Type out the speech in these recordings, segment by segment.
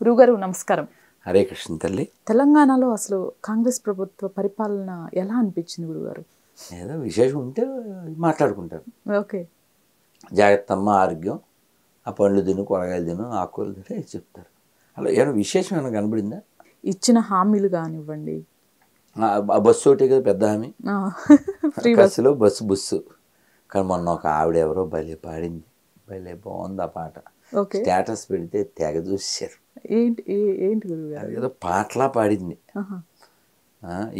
గురుగారు నమస్కారం. హరే కృష్ణ తల్లి. తెలంగాణలో అసలు కాంగ్రెస్ ప్రభుత్వ పరిపాలన ఎలా అనిపించింది గురుగారు? ఏదో విశేషం ఉంటే మాట్లాడుకుంటారు. ఓకే. జాగ్రత్త అమ్మ, ఆరోగ్యం, ఆ పండ్లు తిను, కూరగాయలు తిను, ఆకుకూరలు తిను చెప్తారు. అలా ఏమైనా విశేషం ఏమైనా కనబడిందా? ఇచ్చిన హామీలు కానివ్వండి. బస్సు ఒకటే కదా పెద్ద హామీ. Free bus. బస్సులో బస్సు. కానీ మొన్న ఒక ఆవిడ ఎవరో భలే పాడింది, భలే బాగుంది ఆ పాట. ఓకే. స్టేటస్ పెడితే తెగ చూసారు. ఏంటి గురుగారు? ఏదో పాటలా పాడింది.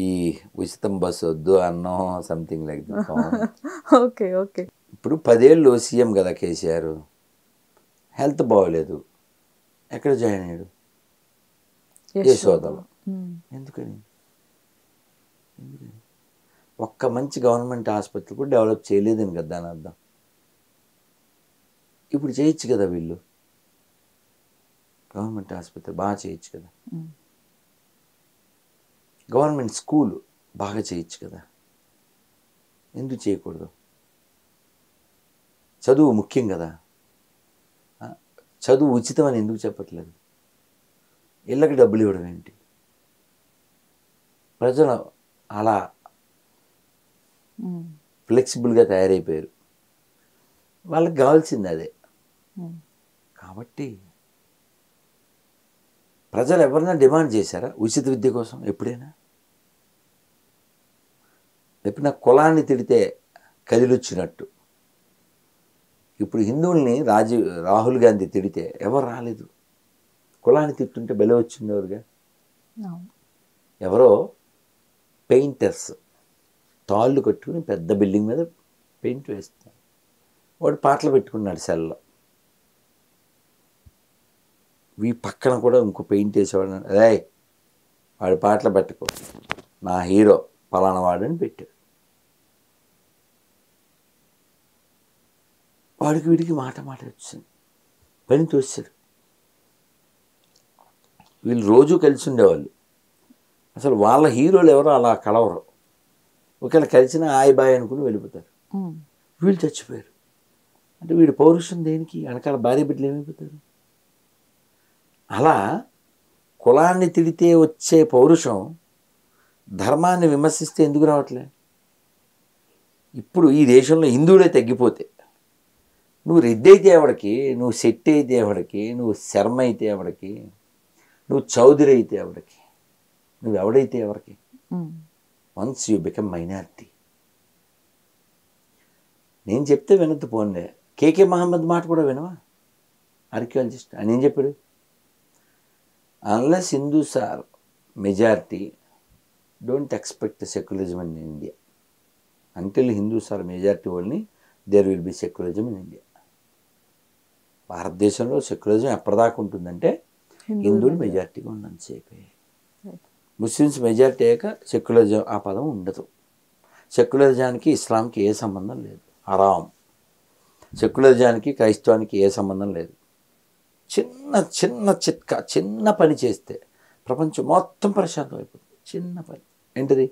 ఈ ఉచితం బస్సు వద్దు అన్నో something like that. Okay. Okay. ఇప్పుడు 10 ఏళ్ళు సీఎం కదా కేసీఆర్. హెల్త్ బాగోలేదు, ఎక్కడ జాయిన్ అయ్యాడు? యశోదలో. ఎందుకని ఒక్క మంచి గవర్నమెంట్ హాస్పిటల్ కూడా డెవలప్ చేయలేదని కదా దాని అర్థం. ఇప్పుడు చేయొచ్చు కదా వీళ్ళు, గవర్నమెంట్ ఆసుపత్రి బాగా చేయొచ్చు కదా, గవర్నమెంట్ స్కూల్ బాగా చేయొచ్చు కదా, ఎందుకు చేయకూడదు? చదువు ముఖ్యం కదా, చదువు ఉచితం అని ఎందుకు చెప్పట్లేదు? ఇళ్ళకి డబ్బులు ఇవ్వడం ఏంటి? ప్రజలు అలా ఫ్లెక్సిబుల్గా తయారైపోయారు, వాళ్ళకి కావాల్సింది అదే. కాబట్టి ప్రజలు ఎవరైనా డిమాండ్ చేశారా ఉచిత విద్య కోసం? ఎప్పుడైనా కులాన్ని తిడితే కదిలొచ్చినట్టు ఇప్పుడు హిందువుల్ని రాహుల్ గాంధీ తిడితే ఎవరు రాలేదు. కులాన్ని తిట్టుంటే బెల వచ్చింది ఎవరుగా? ఎవరో పెయింటర్స్ తాళ్ళు కట్టుకుని పెద్ద బిల్డింగ్ మీద పెయింట్ వేస్తున్నారు. వాడు పాటలు పెట్టుకున్నాడు సెల్లో. పక్కన కూడా ఇంకో పెయింట్ వేసేవాడు. అదే వాడి పాటలు పెట్టుకో, నా హీరో పలానా వాడని పెట్టాడు. వాడికి వీడికి మాట వచ్చింది, పని తోసాడు. వీళ్ళు రోజు కలిసి ఉండేవాళ్ళు. అసలు వాళ్ళ హీరోలు ఎవరో అలా కలవరు. ఒకవేళ కలిసిన హాయ్ బాయ్ అనుకుని వెళ్ళిపోతారు. వీళ్ళు చచ్చిపోయారు అంటే వీడి పౌరుషం దేనికి? వెనకాల భార్య బిడ్డలు ఏమైపోతారు? అలా కులాన్ని తిడితే వచ్చే పౌరుషం ధర్మాన్ని విమర్శిస్తే ఎందుకు రావట్లే? ఇప్పుడు ఈ దేశంలో హిందువులే తగ్గిపోతే, నువ్వు రెడ్డి అయితే ఎవడికి, నువ్వు శెట్టి అయితే ఎవడికి, నువ్వు శర్మ అయితే ఎవడికి, నువ్వు చౌదరి అయితే ఎవడికి, నువ్వు ఎవడైతే ఎవరికి? Once you become minority. నేను చెప్తే వినద్దు పోన్లే. కేకే మహమ్మద్ మాట కూడా వినవా? ఆర్కియాలజిస్ట్ అని ఏం చెప్పాడు? Unless Hindus are majority, don't expect secularism in India. Until Hindus are majority only there will be secularism in India. భారతదేశంలో సెక్యులరిజం ఎప్పటిదాకా ఉంటుందంటే హిందువులు మెజారిటీగా ఉన్నంతసేపే. ముస్లిమ్స్ మెజారిటీ అయ్యాక సెక్యులరిజం ఆ పదం ఉండదు. సెక్యులరిజానికి ఇస్లాంకి ఏ సంబంధం లేదు, హరాం. సెక్యులరిజానికి క్రైస్తవానికి ఏ సంబంధం లేదు. చిన్న చిన్న చిట్కా, చిన్న పని చేస్తే ప్రపంచం మొత్తం ప్రశాంతం అయిపోతుంది. చిన్న పని ఏంటిది?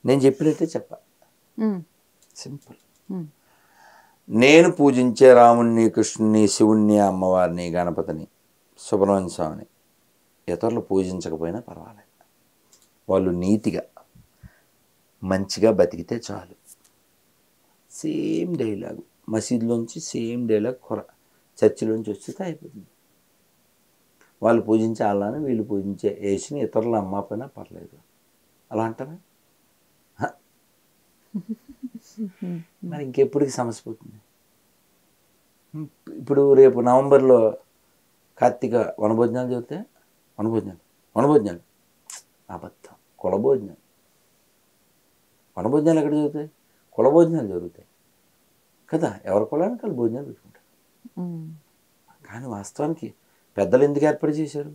నేను చెప్పినట్టే చెప్పాలి, సింపుల్. నేను పూజించే రాముణ్ణి, కృష్ణుని, శివుణ్ణి, అమ్మవారిని, గణపతిని, సుబ్రహ్మణ్య స్వామిని ఇతరులు పూజించకపోయినా పర్వాలేదు, వాళ్ళు నీతిగా మంచిగా బతికితే చాలు. సేమ్ డైలాగు మసీదులోంచి, సేమ్ డైలాగ్ చర్చిలోంచి వస్తే అయిపోతుంది. వాళ్ళు పూజించే అల్లాని, వీళ్ళు పూజించే యేసుని ఇతరులు అమ్మకపోయినా పర్లేదు. అలా అంటారా? మరి ఇంకెప్పటికి సమస్య పోతుంది? ఇప్పుడు రేపు నవంబర్లో కార్తీక వనభోజనాలు చదివితే వనభోజనాలు అబద్ధం, కులభోజనాలు. వనభోజనాలు ఎక్కడ జరుగుతాయి? కులభోజనాలు జరుగుతాయి కదా. ఎవరి కులానికి వాళ్ళు భోజనాలు పెట్టుకుంటారు. కానీ వాస్తవానికి పెద్దలు ఎందుకు ఏర్పాటు చేశారు?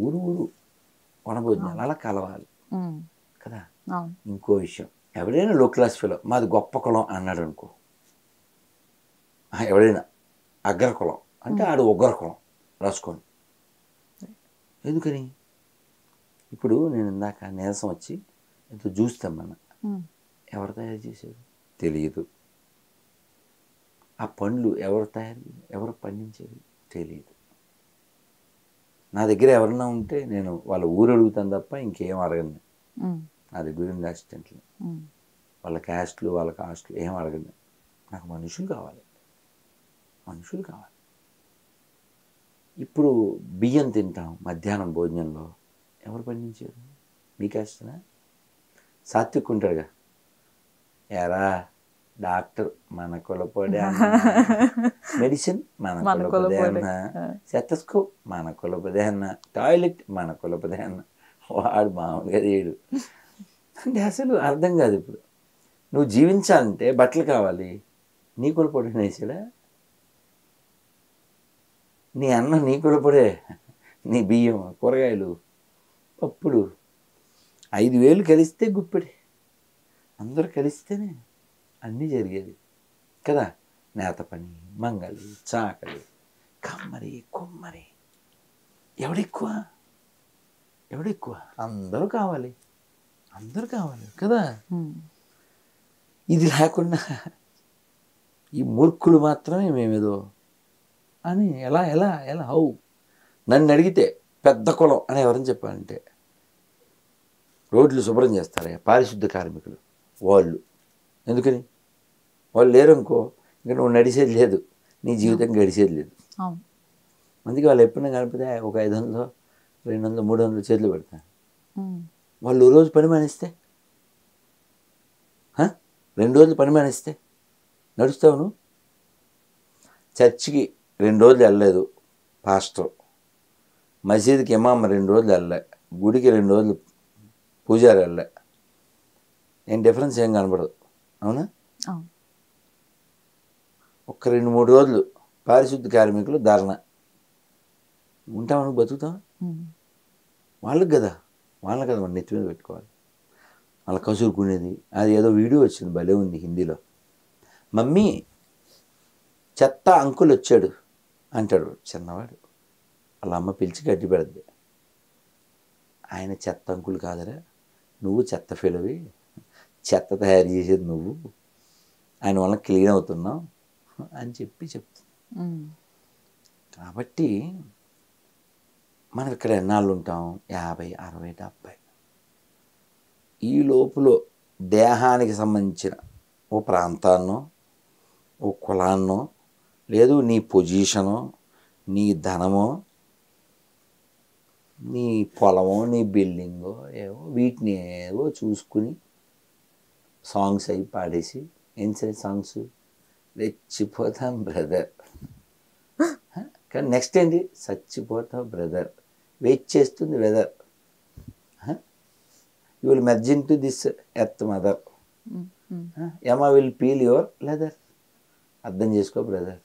ఊరు వనభోజనాలు అలా కలవాలి కదా. ఇంకో విషయం, ఎవడైనా లో క్లాస్ ఫెలో మాది గొప్ప కులం అన్నాడు అనుకో, ఎవడైనా అగ్ర కులం అంటే ఆడు ఉగ్ర కులం రాసుకోండి. ఎందుకని? ఇప్పుడు నేను ఇందాక నీరసం వచ్చి ఎంతో జ్యూస్ తెమ్మన్నా, ఎవరు తయారు చేశారు తెలియదు. ఆ పండ్లు ఎవరు పండించేది తెలియదు. నా దగ్గర ఎవరన్నా ఉంటే నేను వాళ్ళ ఊరు అడుగుతాను తప్ప ఇంకేం అడగను. ఉమ్, నా దగ్గర ఉన్న అసిస్టెంట్లు ఉమ్, వాళ్ళ క్యాస్ట్లు వాళ్ళ కాస్ట్లు ఏం అడగను. నాకు మనుషులు కావాలి, మనుషులు కావాలి. ఇప్పుడు బియ్యం తింటాం మధ్యాహ్నం భోజనంలో, ఎవరు పండించారు? మీ క్యాస్ట్నా? సాత్విక్ ఉంటాడుగా, ఎరా డాక్టర్ మన కులపొడే అన్న, మెడిసిన్ మన కులపొదే అన్న, సెటస్కోప్ మన కులపొదే అన్న, టాయిలెట్ మన కులపొదే అన్న, వాడు మామూలుగా చేయడు. అంటే అసలు అర్థం కాదు. ఇప్పుడు నువ్వు జీవించాలంటే బట్టలు కావాలి, నీ కులపొడి వేసాడా? నీ అన్నం నీ కులపొడే, నీ బియ్యం కూరగాయలు పప్పులు 5,000 కలిస్తే గుప్పెడి, అందరూ కలిస్తేనే అన్నీ జరిగేది కదా. నేత పని, మంగలి, చాకలి, కమ్మరి, కొమ్మరి, ఎవడెక్కువ? ఎవడెక్కువ? అందరూ కావాలి, అందరూ కావాలి కదా. ఇది లేకుండా ఈ మూర్ఖులు మాత్రమే మేమేదో అని ఎలా ఎలా ఎలా హౌ నన్ను అడిగితే పెద్ద కులం అని ఎవరని చెప్పాలంటే రోడ్లు శుభ్రం చేస్తారయ్యా పారిశుద్ధ కార్మికులు వాళ్ళు. ఎందుకని? వాళ్ళు లేరనుకో ఇంకా నువ్వు నడిచేది లేదు, నీ జీవితం గడిచేది లేదు. అందుకే వాళ్ళు ఎప్పుడైనా కనిపితే ఒక 500, 200, 300 చేతులు పెడతాను. వాళ్ళు రోజు పని మానేస్తే, 2 రోజులు పని మానేస్తే నడుస్తావు నువ్వు? చర్చికి 2 రోజులు వెళ్ళలేదు పాస్టర్, మసీదుకి ఇమామ్ 2 రోజులు వెళ్ళలే, గుడికి 2 రోజులు పూజారి వెళ్ళలే, ఏం డిఫరెన్స్ ఏం కనపడదు. అవునా? ఒక్క 2-3 రోజులు పారిశుద్ధ కార్మికులు ధర్నా ఉంటామని బతుకుతాం. వాళ్ళకి కదా మనం నెత్తి మీద పెట్టుకోవాలి. వాళ్ళ కసురుకునేది. అది ఏదో వీడియో వచ్చింది, భలే ఉంది హిందీలో. మమ్మీ చెత్త అంకుల్ వచ్చాడు అంటాడు చిన్నవాడు, వాళ్ళ అమ్మ పిలిచి గడ్డి పెడద్ది. ఆయన చెత్త అంకుల్ కాదరా, నువ్వు చెత్త ఫెలోవి, చెత్త తయారు చేసేది నువ్వు, ఆయన వల్ల క్లీన్ అవుతున్నావు అని చెప్తుంది. కాబట్టి మనం ఇక్కడ ఎన్నాళ్ళు ఉంటాం? 50, 60, 70. ఈ లోపులో దేహానికి సంబంధించిన ఓ ప్రాంతాన్నో, ఓ కులాన్నో, లేదు నీ పొజిషనో, నీ ధనమో, నీ పొలమో, నీ బిల్డింగో, ఏవో వీటిని ఏవో చూసుకుని సాంగ్స్ అవి పాడేసి, ఏం సరే సాంగ్స్ రెచ్చిపోతాం బ్రదర్. కానీ నెక్స్ట్ ఏంటి? చచ్చిపోతాం బ్రదర్, వెయిట్ చేస్తుంది weather, you will merge into this earth mother, Yama will peel your leather. అర్థం చేసుకో బ్రదర్.